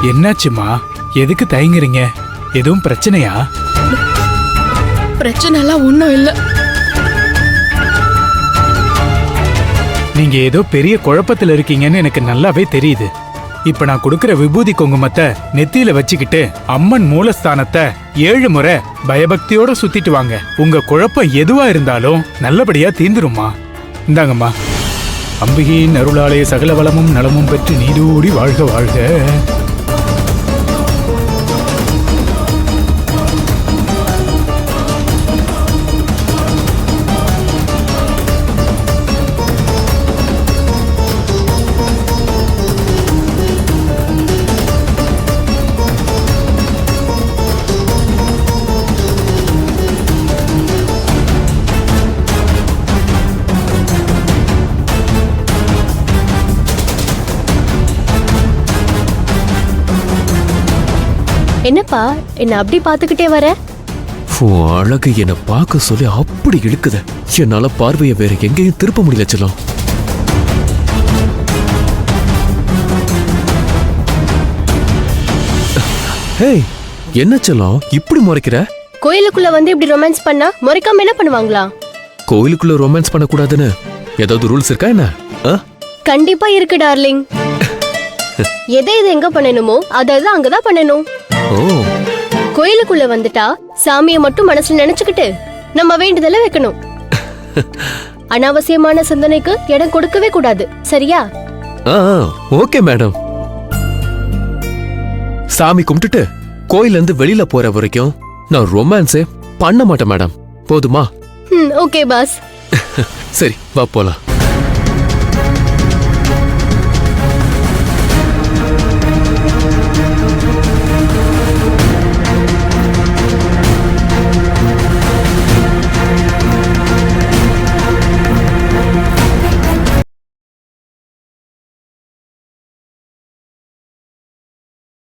என்னாச்சுமா? எதுக்கு தயங்குறீங்க? எதுவும் பிரச்சனையா? பிரச்சனை எல்லாம் ஒண்ணும் இல்ல. நீங்க ஏதோ பெரிய குழப்பத்துல இருக்கீங்கன்னு எனக்கு நல்லாவே தெரியுது. இப்ப நான் கொடுக்கிற விபூதி குங்குமத்தை நெத்தியில வச்சுக்கிட்டு அம்மன் மூலஸ்தானத்தை 7 முறை பயபக்தியோட சுத்திட்டு வாங்க. உங்க குழப்பம் எதுவா இருந்தாலும் நல்லபடியா தீந்துருமா. இந்தாங்கம்மா. அம்பிகையின் அருளாலய சகல வளமும் நலமும் பெற்று நீடூடி வாழ்க வாழ்க. என்னப்பா என்ன அப்படி பாத்துக்கிட்டே வர? அழகு என்ன பார்க்க சொல்லி அப்படி இழுக்குது. என்னால பார்வையை வேற எங்கேயும் திருப்ப முடியல செல்லம். ஹேய், என்ன செல்லம் இப்படி முறைக்கிற? கோயிலுக்குள்ள வந்து இப்படி ரொமான்ஸ் பண்ணா முறைக்காம என்ன பண்ணுவாங்களா? கோயிலுக்குள்ள ரொமான்ஸ் பண்ண கூடாதுன்னு ஏதாவது ரூல்ஸ் இருக்கா என்ன? கண்டிப்பா இருக்கு டார்லிங். எதை இது எங்க பண்ணணுமோ அதாவது அங்கதான் பண்ணணும். ஓ, கோயிலுக்குள்ள வந்துட்டா சாமியை மட்டும் மனசுல நினைச்சுக்கிட்டு நம்ம வேண்டுதல வைக்கணும். அனாவசியமான சிந்தனைக்கு இடம் கொடுக்கவே கூடாது. சரியா? Okay madam. சாமி கும்பிட்டுட்டு கோயில இருந்து வெளியில போற வரைக்கும் நான் ரொமான்ஸே பண்ண மாட்டேன் மேடம். போதுமா? Okay boss. சரி, வா போலாம்.